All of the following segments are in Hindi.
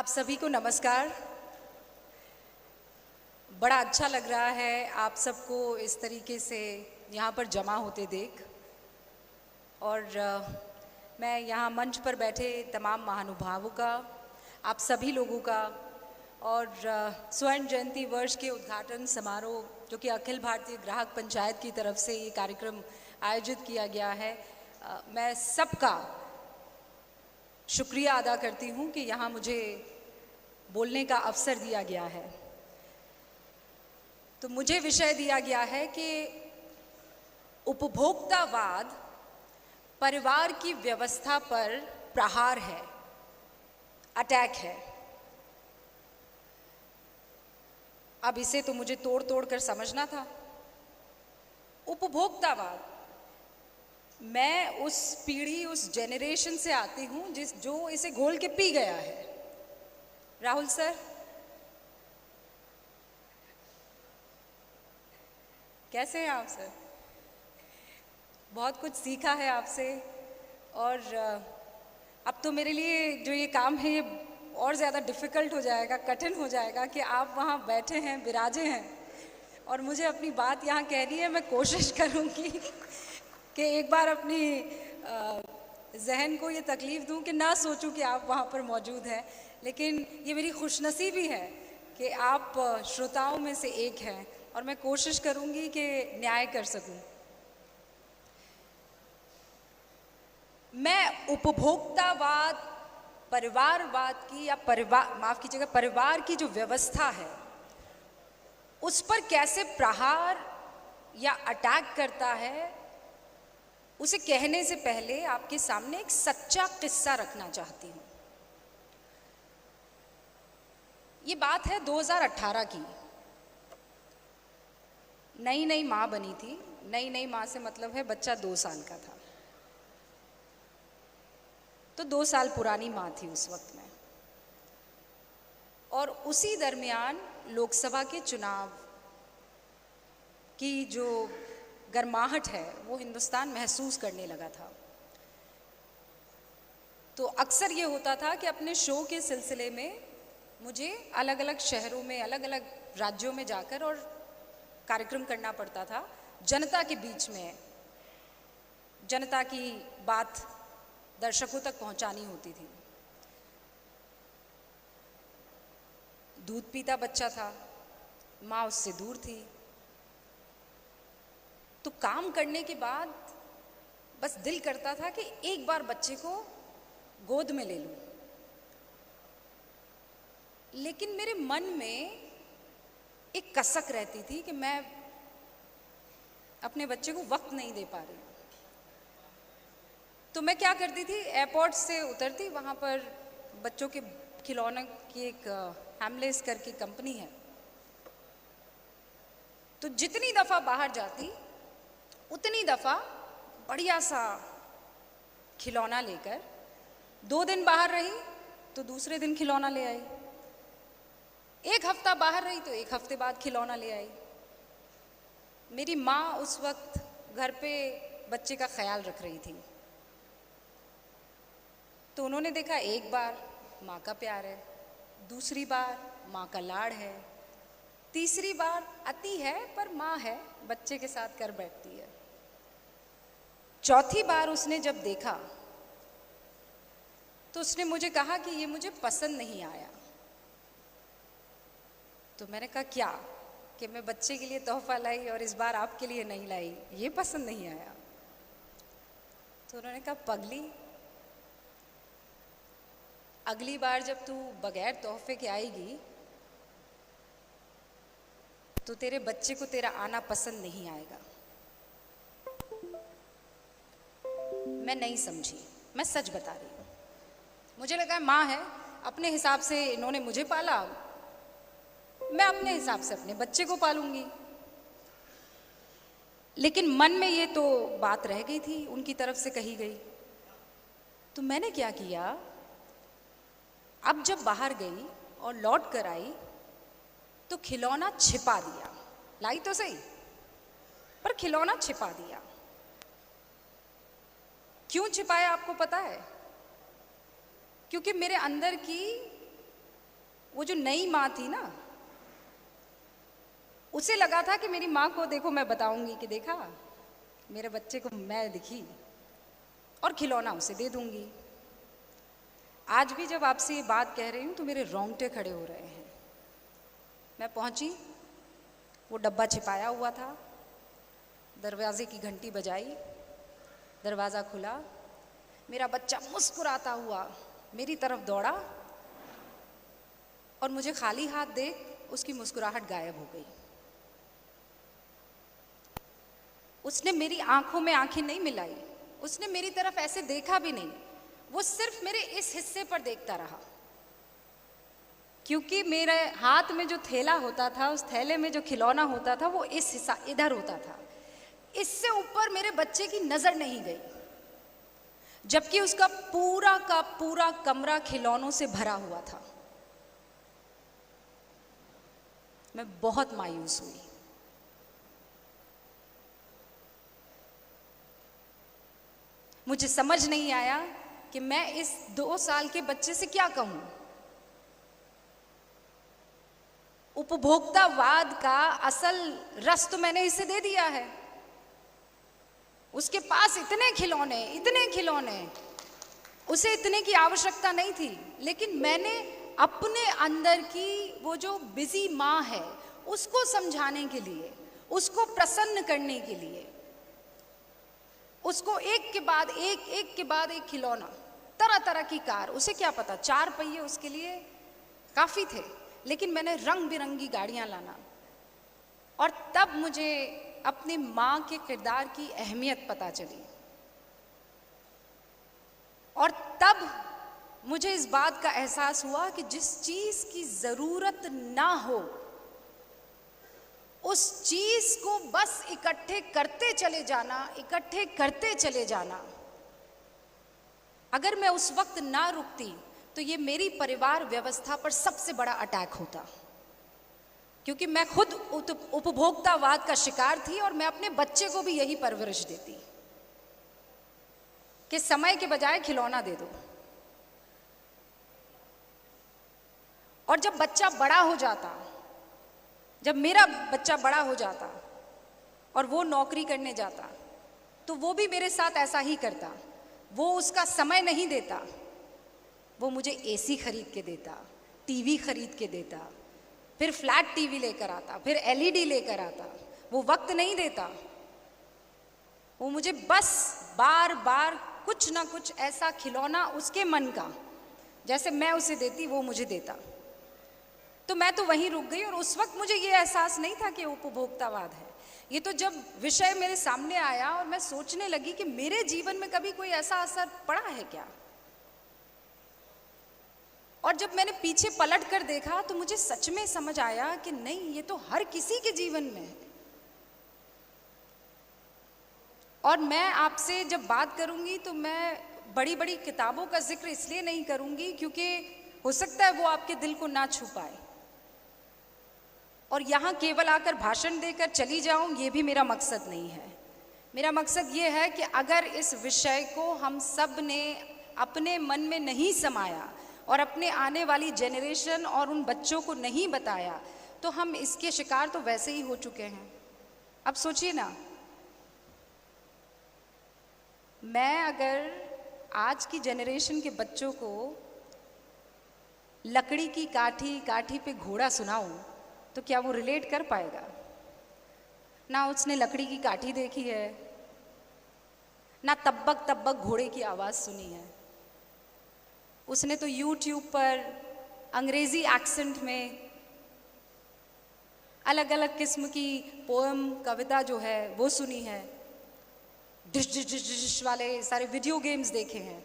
आप सभी को नमस्कार। बड़ा अच्छा लग रहा है आप सबको इस तरीके से यहाँ पर जमा होते देख। और मैं यहाँ मंच पर बैठे तमाम महानुभावों का, आप सभी लोगों का और स्वर्ण जयंती वर्ष के उद्घाटन समारोह जो कि अखिल भारतीय ग्राहक पंचायत की तरफ से ये कार्यक्रम आयोजित किया गया है, मैं सबका शुक्रिया अदा करती हूँ कि यहाँ मुझे बोलने का अवसर दिया गया है। तो मुझे विषय दिया गया है कि उपभोक्तावाद परिवार की व्यवस्था पर प्रहार है, अटैक है। अब इसे तो मुझे तोड़ तोड़ कर समझना था। उपभोक्तावाद, मैं उस पीढ़ी, उस जेनरेशन से आती हूँ जो इसे घोल के पी गया है। राहुल सर, कैसे हैं आप सर? बहुत कुछ सीखा है आपसे और अब तो मेरे लिए जो ये काम है ये और ज़्यादा डिफ़िकल्ट हो जाएगा, कठिन हो जाएगा कि आप वहाँ बैठे हैं, विराजे हैं और मुझे अपनी बात यहाँ कहनी है। मैं कोशिश करूँगी कि एक बार अपनी जहन को ये तकलीफ़ दूँ कि ना सोचूं कि आप वहाँ पर मौजूद हैं, लेकिन ये मेरी खुशनसीबी है कि आप श्रोताओं में से एक हैं और मैं कोशिश करूँगी कि न्याय कर सकूँ। मैं उपभोक्तावाद, परिवारवाद की या परिवार की जो व्यवस्था है उस पर कैसे प्रहार या अटैक करता है, उसे कहने से पहले आपके सामने एक सच्चा किस्सा रखना चाहती हूँ। ये बात है 2018 की। नई नई माँ बनी थी। नई नई माँ से मतलब है बच्चा 2 साल का था। तो 2 साल पुरानी माँ थी उस वक्त में। और उसी दरमियान लोकसभा के चुनाव की जो गर्माहट है वो हिंदुस्तान महसूस करने लगा था। तो अक्सर ये होता था कि अपने शो के सिलसिले में मुझे अलग अलग शहरों में, अलग अलग राज्यों में जाकर और कार्यक्रम करना पड़ता था। जनता के बीच में जनता की बात दर्शकों तक पहुंचानी होती थी। दूध पीता बच्चा था, माँ उससे दूर थी। तो काम करने के बाद बस दिल करता था कि एक बार बच्चे को गोद में ले लूं, लेकिन मेरे मन में एक कसक रहती थी कि मैं अपने बच्चे को वक्त नहीं दे पा रही। तो मैं क्या करती थी, एयरपोर्ट से उतरती, वहाँ पर बच्चों के खिलौने की एक हैमलेस करके कंपनी है। तो जितनी दफ़ा बाहर जाती उतनी दफ़ा बढ़िया सा खिलौना लेकर, 2 दिन बाहर रही तो दूसरे दिन खिलौना ले आई, 1 हफ्ता बाहर रही तो 1 हफ्ते बाद खिलौना ले आई। मेरी माँ उस वक्त घर पे बच्चे का ख्याल रख रही थी। तो उन्होंने देखा एक बार माँ का प्यार है, दूसरी बार माँ का लाड़ है, तीसरी बार अति है पर माँ है, बच्चे के साथ कर बैठती है। चौथी बार उसने जब देखा तो उसने मुझे कहा कि ये मुझे पसंद नहीं आया। तो मैंने कहा क्या? कि मैं बच्चे के लिए तोहफा लाई और इस बार आपके लिए नहीं लाई, ये पसंद नहीं आया। तो उन्होंने कहा पगली, अगली बार जब तू बगैर तोहफे के आएगी तो तेरे बच्चे को तेरा आना पसंद नहीं आएगा। मैं नहीं समझी, मैं सच बता रही हूँ। मुझे लगा माँ है, अपने हिसाब से इन्होंने मुझे पाला, मैं अपने हिसाब से अपने बच्चे को पालूंगी। लेकिन मन में ये तो बात रह गई थी, उनकी तरफ से कही गई। तो मैंने क्या किया, अब जब बाहर गई और लौट कर आई तो खिलौना छिपा दिया। लाई तो सही पर खिलौना छिपा दिया। क्यों छिपाया आपको पता है? क्योंकि मेरे अंदर की वो जो नई माँ थी ना, उसे लगा था कि मेरी माँ को देखो मैं बताऊंगी कि देखा मेरे बच्चे को मैं दिखी और खिलौना उसे दे दूंगी। आज भी जब आपसे ये बात कह रही हूँ तो मेरे रोंगटे खड़े हो रहे हैं। मैं पहुंची, वो डब्बा छिपाया हुआ था, दरवाजे की घंटी बजाई, दरवाज़ा खुला, मेरा बच्चा मुस्कुराता हुआ मेरी तरफ दौड़ा और मुझे खाली हाथ देख उसकी मुस्कुराहट गायब हो गई। उसने मेरी आंखों में आंखें नहीं मिलाई, उसने मेरी तरफ ऐसे देखा भी नहीं, वो सिर्फ मेरे इस हिस्से पर देखता रहा। क्योंकि मेरे हाथ में जो थैला होता था, उस थैले में जो खिलौना होता था वो इस हिस्सा इधर होता था, इससे ऊपर मेरे बच्चे की नजर नहीं गई, जबकि उसका पूरा का पूरा कमरा खिलौनों से भरा हुआ था। मैं बहुत मायूस हुई। मुझे समझ नहीं आया कि मैं इस 2 साल के बच्चे से क्या कहूं। उपभोक्तावाद का असल रस तो मैंने इसे दे दिया है। उसके पास इतने खिलौने, उसे इतने की आवश्यकता नहीं थी, लेकिन मैंने अपने अंदर की वो जो बिजी माँ है उसको समझाने के लिए, उसको प्रसन्न करने के लिए, उसको एक के बाद एक खिलौना, तरह तरह की कार, उसे क्या पता 4 पहिए उसके लिए काफी थे, लेकिन मैंने रंग बिरंगी गाड़ियां लाना। और तब मुझे अपनी माँ के किरदार की अहमियत पता चली। और तब मुझे इस बात का एहसास हुआ कि जिस चीज की जरूरत ना हो उस चीज को बस इकट्ठे करते चले जाना। अगर मैं उस वक्त ना रुकती तो ये मेरी परिवार व्यवस्था पर सबसे बड़ा अटैक होता, क्योंकि मैं खुद उपभोक्तावाद का शिकार थी और मैं अपने बच्चे को भी यही परवरिश देती कि समय के बजाय खिलौना दे दो। और जब बच्चा बड़ा हो जाता, जब मेरा बच्चा बड़ा हो जाता और वो नौकरी करने जाता, तो वो भी मेरे साथ ऐसा ही करता। वो उसका समय नहीं देता, वो मुझे एसी खरीद के देता, टीवी खरीद के देता, फिर फ्लैट टीवी लेकर आता, फिर एलईडी लेकर आता। वो वक्त नहीं देता, वो मुझे बस बार बार कुछ ना कुछ ऐसा खिलौना उसके मन का, जैसे मैं उसे देती वो मुझे देता। तो मैं तो वहीं रुक गई। और उस वक्त मुझे ये एहसास नहीं था कि उपभोक्तावाद है। ये तो जब विषय मेरे सामने आया और मैं सोचने लगी कि मेरे जीवन में कभी कोई ऐसा असर पड़ा है क्या। और जब मैंने पीछे पलट कर देखा तो मुझे सच में समझ आया कि नहीं, ये तो हर किसी के जीवन में है। और मैं आपसे जब बात करूंगी तो मैं बड़ी बड़ी किताबों का जिक्र इसलिए नहीं करूंगी क्योंकि हो सकता है वो आपके दिल को ना छू पाए, और यहाँ केवल आकर भाषण देकर चली जाऊं, ये भी मेरा मकसद नहीं है। मेरा मकसद ये है कि अगर इस विषय को हम सब ने अपने मन में नहीं समाया और अपने आने वाली जनरेशन और उन बच्चों को नहीं बताया, तो हम इसके शिकार तो वैसे ही हो चुके हैं। अब सोचिए ना, मैं अगर आज की जनरेशन के बच्चों को लकड़ी की काठी पे घोड़ा सुनाऊं तो क्या वो रिलेट कर पाएगा? ना उसने लकड़ी की काठी देखी है, ना तब्बक तब्बक घोड़े की आवाज सुनी है। उसने तो YouTube पर अंग्रेजी एक्सेंट में अलग अलग किस्म की पोएम, कविता जो है वो सुनी है, डिश डिश डिश डिश वाले सारे वीडियो गेम्स देखे हैं।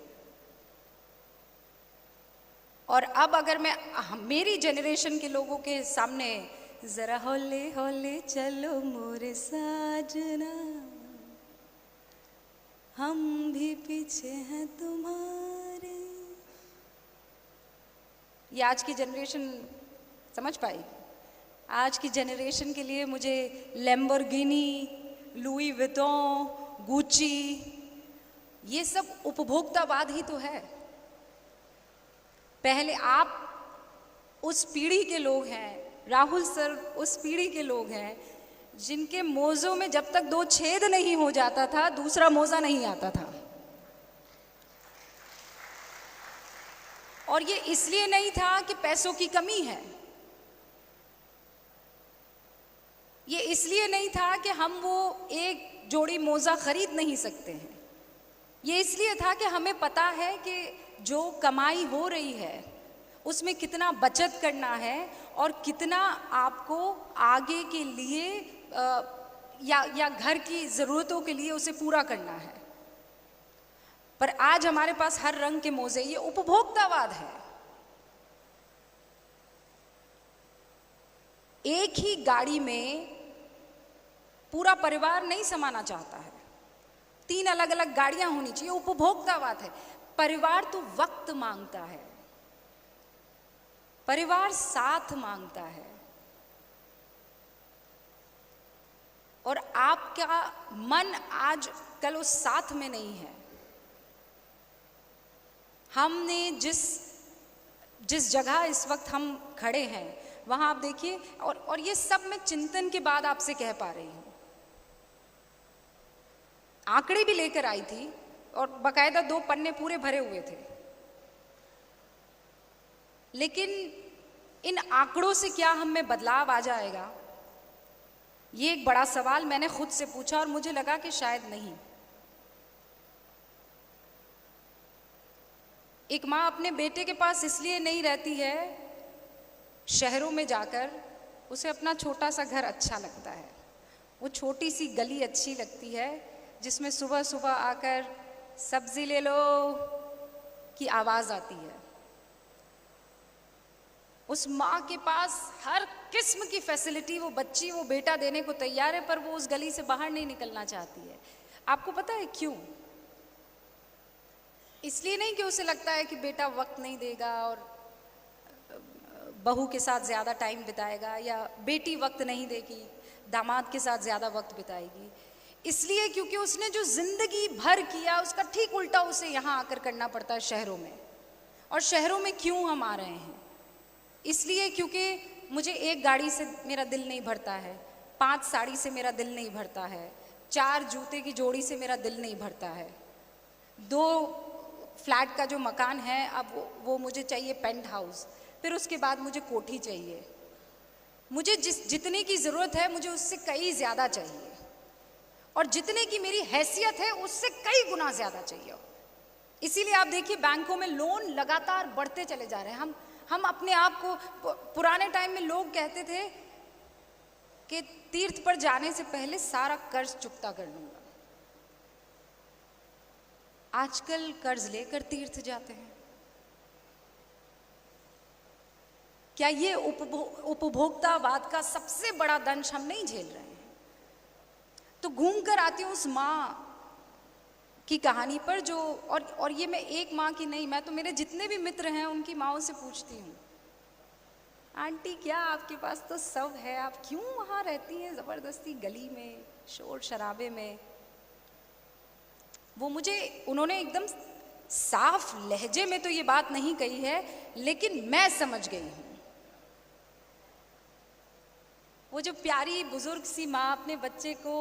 और अब अगर मैं मेरी जनरेशन के लोगों के सामने जरा हौले हौले चलो मोरे साजना, हम भी पीछे हैं तुम्हारे, ये आज की जनरेशन समझ पाएगी। आज की जनरेशन के लिए मुझे लैम्बोर्गिनी, लुई विटॉन, गुची, ये सब उपभोक्तावाद ही तो है। पहले आप उस पीढ़ी के लोग हैं, राहुल सर उस पीढ़ी के लोग हैं जिनके मोज़ों में जब तक 2 छेद नहीं हो जाता था दूसरा मोज़ा नहीं आता था। और ये इसलिए नहीं था कि पैसों की कमी है, ये इसलिए नहीं था कि हम वो एक जोड़ी मोज़ा खरीद नहीं सकते हैं, ये इसलिए था कि हमें पता है कि जो कमाई हो रही है उसमें कितना बचत करना है और कितना आपको आगे के लिए या घर की ज़रूरतों के लिए उसे पूरा करना है। पर आज हमारे पास हर रंग के मोज़े, ये उपभोक्तावाद है। एक ही गाड़ी में पूरा परिवार नहीं समाना चाहता है, 3 अलग अलग गाड़ियां होनी चाहिए, उपभोक्तावाद है। परिवार तो वक्त मांगता है, परिवार साथ मांगता है। और आपका मन आज कल उस साथ में नहीं है। हमने जिस जगह इस वक्त हम खड़े हैं वहां आप देखिए, और ये सब मैं चिंतन के बाद आपसे कह पा रही हूं। आंकड़े भी लेकर आई थी और बकायदा 2 पन्ने पूरे भरे हुए थे, लेकिन इन आंकड़ों से क्या हम में बदलाव आ जाएगा, ये एक बड़ा सवाल मैंने खुद से पूछा और मुझे लगा कि शायद नहीं। एक माँ अपने बेटे के पास इसलिए नहीं रहती है, शहरों में जाकर उसे अपना छोटा सा घर अच्छा लगता है, वो छोटी सी गली अच्छी लगती है जिसमें सुबह सुबह आकर सब्जी ले लो की आवाज़ आती है। उस माँ के पास हर किस्म की फैसिलिटी वो बच्ची वो बेटा देने को तैयार है, पर वो उस गली से बाहर नहीं निकलना चाहती है। आपको पता है क्यों? इसलिए नहीं कि उसे लगता है कि बेटा वक्त नहीं देगा और बहू के साथ ज़्यादा टाइम बिताएगा, या बेटी वक्त नहीं देगी दामाद के साथ ज़्यादा वक्त बिताएगी। इसलिए क्योंकि उसने जो ज़िंदगी भर किया उसका ठीक उल्टा उसे यहाँ आकर करना पड़ता है शहरों में। और शहरों में क्यों हम आ रहे हैं? इसलिए क्योंकि मुझे एक गाड़ी से मेरा दिल नहीं भरता है, 5 साड़ी से मेरा दिल नहीं भरता है, 4 जूते की जोड़ी से मेरा दिल नहीं भरता है, 2 फ्लैट का जो मकान है अब वो मुझे चाहिए पेंट हाउस, फिर उसके बाद मुझे कोठी चाहिए। मुझे जितने की ज़रूरत है मुझे उससे कई ज़्यादा चाहिए, और जितने की मेरी हैसियत है उससे कई गुना ज़्यादा चाहिए। इसीलिए आप देखिए बैंकों में लोन लगातार बढ़ते चले जा रहे हैं। हम अपने आप को, पुराने टाइम में लोग कहते थे कि तीर्थ पर जाने से पहले सारा कर्ज चुकता कर लूँगा, आजकल कर्ज लेकर तीर्थ जाते हैं। क्या ये उपभोक्तावाद का सबसे बड़ा दंश हम नहीं झेल रहे हैं? तो घूम कर आती हूँ उस माँ की कहानी पर, जो और ये मैं एक माँ की नहीं, मैं तो मेरे जितने भी मित्र हैं उनकी माँओं से पूछती हूँ, आंटी क्या आपके पास तो सब है, आप क्यों वहाँ रहती हैं ज़बरदस्ती गली में शोर शराबे में? वो उन्होंने एकदम साफ लहजे में तो ये बात नहीं कही है, लेकिन मैं समझ गई हूँ। वो जो प्यारी बुजुर्ग सी माँ अपने बच्चे को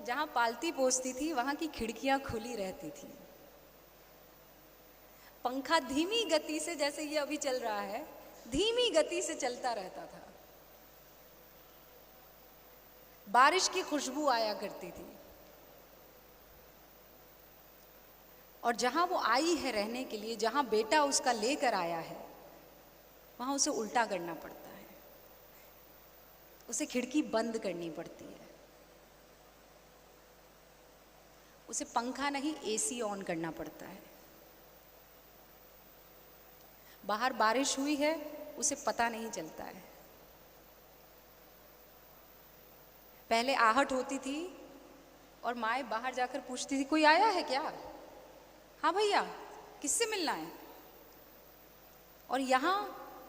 जहाँ पालती पोसती थी वहाँ की खिड़कियाँ खुली रहती थी, पंखा धीमी गति से, जैसे ये अभी चल रहा है, धीमी गति से चलता रहता था, बारिश की खुशबू आया करती थी। और जहाँ वो आई है रहने के लिए, जहाँ बेटा उसका लेकर आया है, वहाँ उसे उल्टा करना पड़ता है, उसे खिड़की बंद करनी पड़ती है, उसे पंखा नहीं एसी ऑन करना पड़ता है। बाहर बारिश हुई है उसे पता नहीं चलता है। पहले आहट होती थी और माँ बाहर जाकर पूछती थी कोई आया है क्या? हाँ भैया, किससे मिलना है? और यहाँ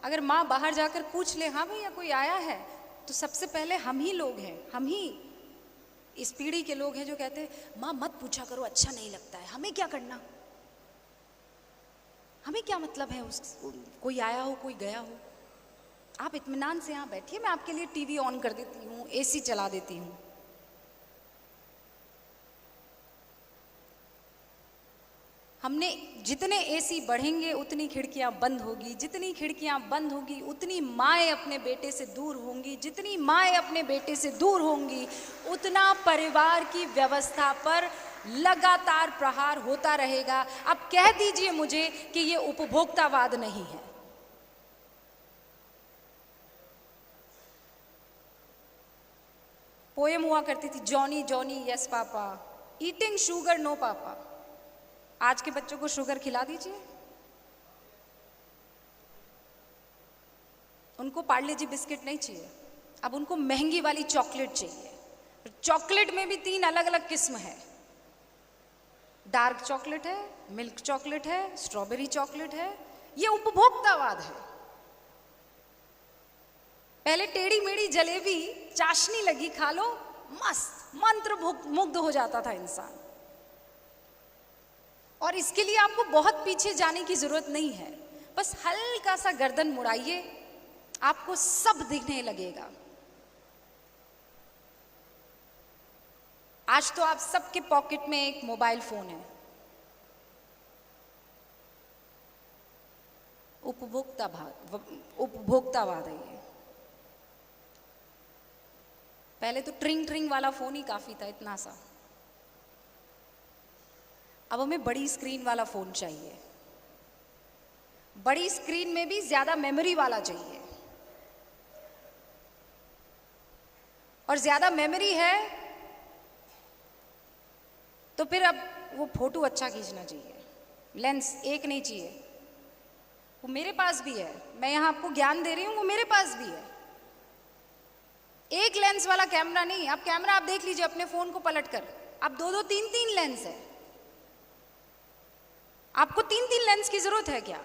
अगर माँ बाहर जाकर पूछ ले हाँ भैया कोई आया है, तो सबसे पहले हम ही लोग हैं, हम ही इस पीढ़ी के लोग हैं जो कहते हैं माँ मत पूछा करो, अच्छा नहीं लगता है, हमें क्या करना, हमें क्या मतलब है कोई आया हो कोई गया हो। आप इत्मीनान से यहाँ बैठिए, मैं आपके लिए टीवी ऑन कर देती हूँ, एसी चला देती हूँ। हमने जितने एसी बढ़ेंगे उतनी खिड़कियां बंद होगी, जितनी खिड़कियां बंद होगी उतनी माएँ अपने बेटे से दूर होंगी, जितनी माएँ अपने बेटे से दूर होंगी उतना परिवार की व्यवस्था पर लगातार प्रहार होता रहेगा। अब कह दीजिए मुझे कि ये उपभोक्तावाद नहीं है। पोएम हुआ करती थी, Johnny Johnny yes papa, eating sugar no papa. आज के बच्चों को शुगर खिला दीजिए, उनको पार्ले जी बिस्किट नहीं चाहिए, अब उनको महंगी वाली चॉकलेट चाहिए। चॉकलेट में भी 3 अलग अलग किस्म है, डार्क चॉकलेट है, मिल्क चॉकलेट है, स्ट्रॉबेरी चॉकलेट है। ये उपभोक्तावाद है। पहले टेढ़ी मेढ़ी जलेबी चाशनी लगी खा लो, मस्त मंत्र मुग्ध हो जाता था इंसान। और इसके लिए आपको बहुत पीछे जाने की जरूरत नहीं है, बस हल्का सा गर्दन मुड़ाइए, आपको सब दिखने लगेगा। आज तो आप सबके पॉकेट में एक मोबाइल फोन है। उपभोक्तावाद है ये। पहले तो ट्रिंग ट्रिंग वाला फोन ही काफी था, इतना सा। अब हमें बड़ी स्क्रीन वाला फोन चाहिए, बड़ी स्क्रीन में भी ज्यादा मेमोरी वाला चाहिए, और ज्यादा मेमोरी है तो फिर अब वो फोटो अच्छा खींचना चाहिए, लेंस एक नहीं चाहिए। वो मेरे पास भी है, मैं यहां आपको ज्ञान दे रही हूं, वो मेरे पास भी है। एक लेंस वाला कैमरा नहीं, आप कैमरा आप देख लीजिए अपने फोन को पलट कर, अब 2-2 3-3 लेंस है। आपको 3-3 लेंस की जरूरत है क्या?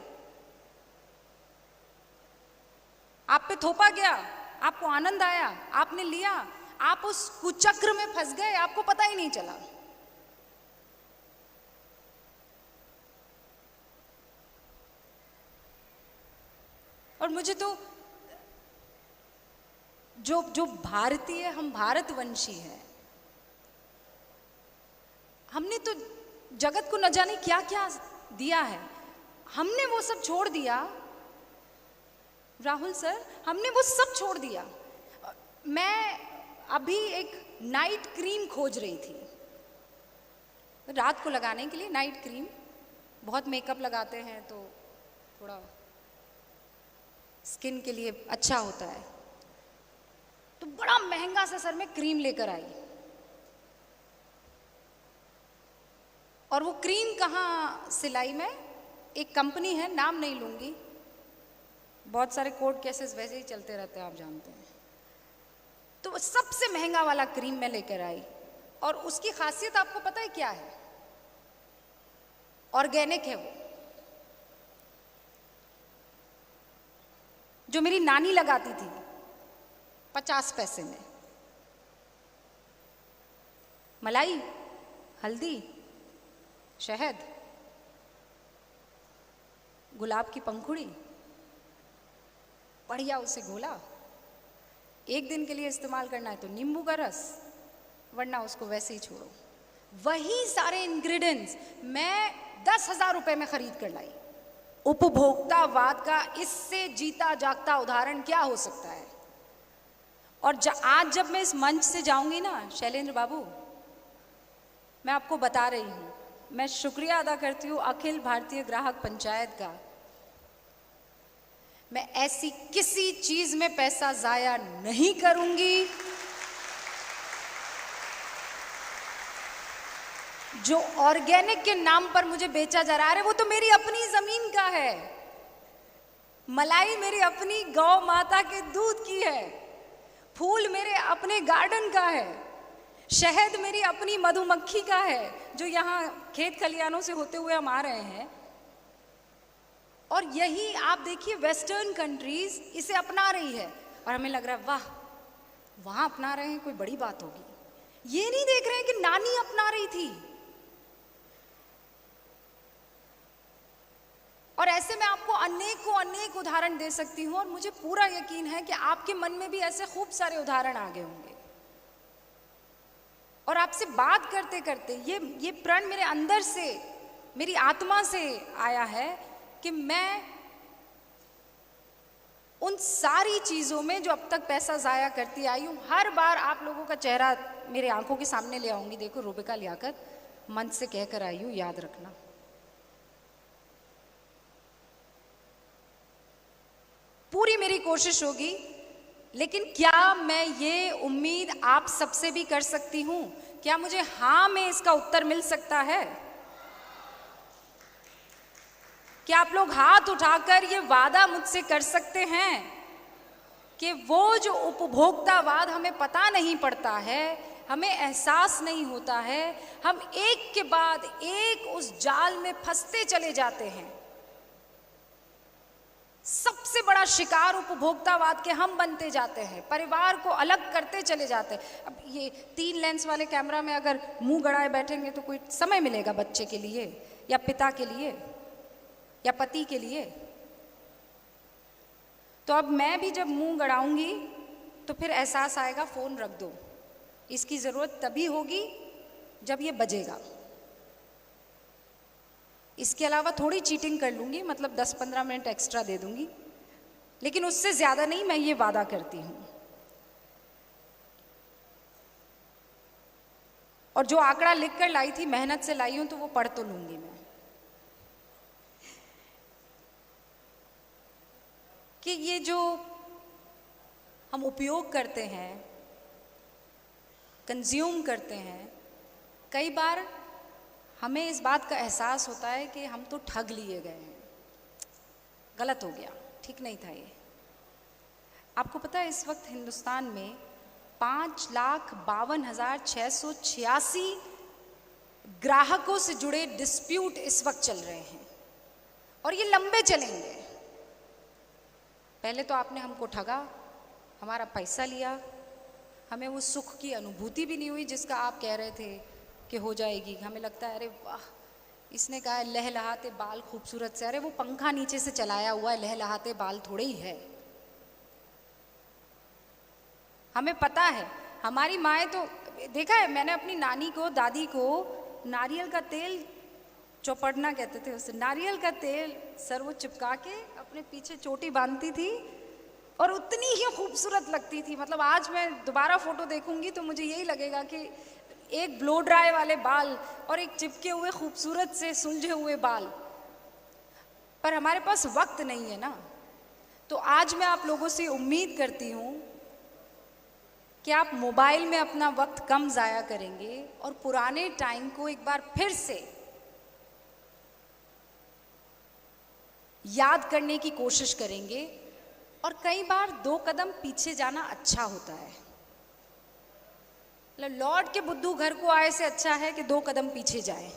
आप पे थोपा गया, आपको आनंद आया, आपने लिया, आप उस कुचक्र में फंस गए, आपको पता ही नहीं चला। और मुझे तो जो भारतीय, हम भारतवंशी हैं, हमने तो जगत को न जाने क्या क्या दिया है, हमने वो सब छोड़ दिया। राहुल सर, हमने वो सब छोड़ दिया। मैं अभी एक नाइट क्रीम खोज रही थी, रात को लगाने के लिए नाइट क्रीम। बहुत मेकअप लगाते हैं तो थोड़ा स्किन के लिए अच्छा होता है, तो बड़ा महंगा सा सर मैं क्रीम लेकर आई। और वो क्रीम कहाँ से लाई मैं? एक कंपनी है, नाम नहीं लूंगी, बहुत सारे कोर्ट केसेस वैसे ही चलते रहते हैं, आप जानते हैं। तो वो सबसे महंगा वाला क्रीम मैं लेकर आई, और उसकी खासियत आपको पता है क्या है? ऑर्गेनिक है वो। जो मेरी नानी लगाती थी 50 पैसे में, मलाई, हल्दी, शहद, गुलाब की पंखुड़ी, बढ़िया उसे घोला। एक दिन के लिए इस्तेमाल करना है तो नींबू का रस, वरना उसको वैसे ही छोड़ो। वही सारे इंग्रेडिएंट्स मैं 10,000 रुपए में खरीद कर लाई। उपभोक्तावाद का इससे जीता जागता उदाहरण क्या हो सकता है? और आज जब मैं इस मंच से जाऊंगी ना शैलेंद्र बाबू, मैं आपको बता रही हूं, मैं शुक्रिया अदा करती हूँ अखिल भारतीय ग्राहक पंचायत का। मैं ऐसी किसी चीज में पैसा जाया नहीं करूंगी जो ऑर्गेनिक के नाम पर मुझे बेचा जा रहा है। वो तो मेरी अपनी जमीन का है, मलाई मेरी अपनी गौ माता के दूध की है, फूल मेरे अपने गार्डन का है, शहद मेरी अपनी मधुमक्खी का है जो यहाँ खेत खलियानों से होते हुए हम आ रहे हैं। और यही आप देखिए वेस्टर्न कंट्रीज इसे अपना रही है, और हमें लग रहा है वाह, वहां अपना रहे हैं, कोई बड़ी बात होगी। ये नहीं देख रहे हैं कि नानी अपना रही थी। और ऐसे मैं आपको अनेक उदाहरण दे सकती हूँ, और मुझे पूरा यकीन है कि आपके मन में भी ऐसे खूब सारे उदाहरण आ गए होंगे। और आपसे बात करते करते ये प्रण मेरे अंदर से, मेरी आत्मा से आया है कि मैं उन सारी चीज़ों में जो अब तक पैसा ज़ाया करती आई हूँ, हर बार आप लोगों का चेहरा मेरे आंखों के सामने ले आऊंगी। देखो, रूबिका लियाकत मन से कह कर आई हूँ, याद रखना। पूरी मेरी कोशिश होगी, लेकिन क्या मैं ये उम्मीद आप सबसे भी कर सकती हूँ? क्या मुझे हाँ में इसका उत्तर मिल सकता है? क्या आप लोग हाथ उठाकर ये वादा मुझसे कर सकते हैं कि वो जो उपभोक्तावाद हमें पता नहीं पड़ता है, हमें एहसास नहीं होता है, हम एक के बाद एक उस जाल में फंसते चले जाते हैं। सबसे बड़ा शिकार उपभोक्तावाद के हम बनते जाते हैं, परिवार को अलग करते चले जाते हैं। अब ये 3 लेंस वाले कैमरा में अगर मुंह गड़ाए बैठेंगे तो कोई समय मिलेगा बच्चे के लिए या पिता के लिए या पति के लिए? तो अब मैं भी जब मुंह गड़ाऊंगी तो फिर एहसास आएगा, फोन रख दो, इसकी जरूरत तभी होगी जब ये बजेगा। इसके अलावा थोड़ी चीटिंग कर लूंगी, मतलब 10-15 मिनट एक्स्ट्रा दे दूंगी, लेकिन उससे ज्यादा नहीं, मैं ये वादा करती हूं। और जो आंकड़ा लिख कर लाई थी, मेहनत से लाई हूं, तो वो पढ़ तो लूंगी मैं, कि ये जो हम उपयोग करते हैं, कंज्यूम करते हैं, कई बार हमें इस बात का एहसास होता है कि हम तो ठग लिए गए हैं, गलत हो गया, ठीक नहीं था ये। आपको पता है इस वक्त हिंदुस्तान में 5,52,686 ग्राहकों से जुड़े डिस्प्यूट इस वक्त चल रहे हैं, और ये लंबे चलेंगे। पहले तो आपने हमको ठगा, हमारा पैसा लिया, हमें वो सुख की अनुभूति भी नहीं हुई जिसका आप कह रहे थे कि हो जाएगी। हमें लगता है अरे वाह, इसने कहा है लहलहाते बाल खूबसूरत से, अरे वो पंखा नीचे से चलाया हुआ है, लहलहाते बाल थोड़े ही है। हमें पता है, हमारी माएँ तो, देखा है मैंने अपनी नानी को, दादी को नारियल का तेल, चौपड़ना कहते थे उसे, नारियल का तेल सर वो चिपका के अपने पीछे चोटी बांधती थी, और उतनी ही खूबसूरत लगती थी। मतलब आज मैं दोबारा फोटो देखूंगी तो मुझे यही लगेगा कि एक ब्लो ड्राई वाले बाल और एक चिपके हुए खूबसूरत से सुलझे हुए बाल। पर हमारे पास वक्त नहीं है ना, तो आज मैं आप लोगों से उम्मीद करती हूँ कि आप मोबाइल में अपना वक्त कम ज़ाया करेंगे और पुराने टाइम को एक बार फिर से याद करने की कोशिश करेंगे। और कई बार 2 कदम पीछे जाना अच्छा होता है, लौट के बुद्धू घर को आए से अच्छा है कि 2 कदम पीछे जाए।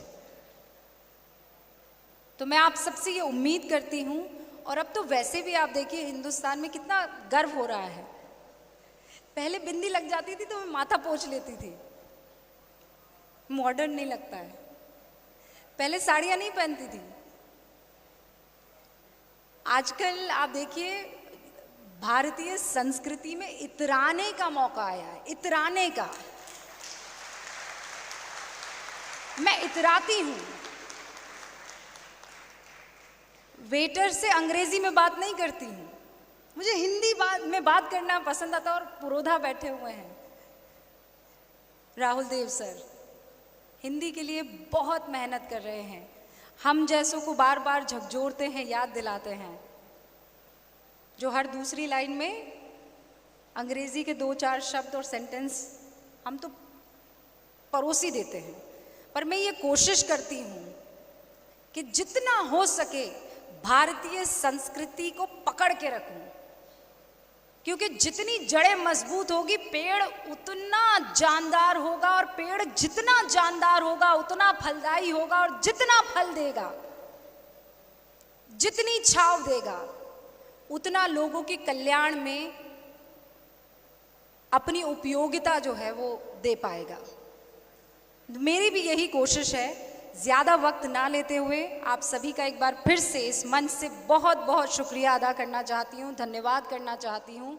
तो मैं आप सबसे ये उम्मीद करती हूँ, और अब तो वैसे भी आप देखिए हिंदुस्तान में कितना गर्व हो रहा है। पहले बिंदी लग जाती थी तो मैं माथा पोंछ लेती थी, मॉडर्न नहीं लगता है। पहले साड़ियाँ नहीं पहनती थी, आजकल आप देखिए भारतीय संस्कृति में इतराने का मौका आया है, इतराने का। मैं इतराती हूं, वेटर से अंग्रेजी में बात नहीं करती हूं, मुझे हिंदी में बात करना पसंद आता। और पुरोधा बैठे हुए हैं राहुल देव सर, हिंदी के लिए बहुत मेहनत कर रहे हैं, हम जैसों को बार बार झकझोरते हैं, याद दिलाते हैं, जो हर दूसरी लाइन में अंग्रेजी के 2-4 शब्द और सेंटेंस हम तो परोसी देते हैं। पर मैं ये कोशिश करती हूँ कि जितना हो सके भारतीय संस्कृति को पकड़ के रखूं, क्योंकि जितनी जड़ें मजबूत होगी पेड़ उतना जानदार होगा, और पेड़ जितना जानदार होगा उतना फलदायी होगा, और जितना फल देगा, जितनी छांव देगा, उतना लोगों के कल्याण में अपनी उपयोगिता जो है वो दे पाएगा। मेरी भी यही कोशिश है ज़्यादा वक्त ना लेते हुए आप सभी का एक बार फिर से इस मंच से बहुत बहुत शुक्रिया अदा करना चाहती हूँ, धन्यवाद करना चाहती हूँ।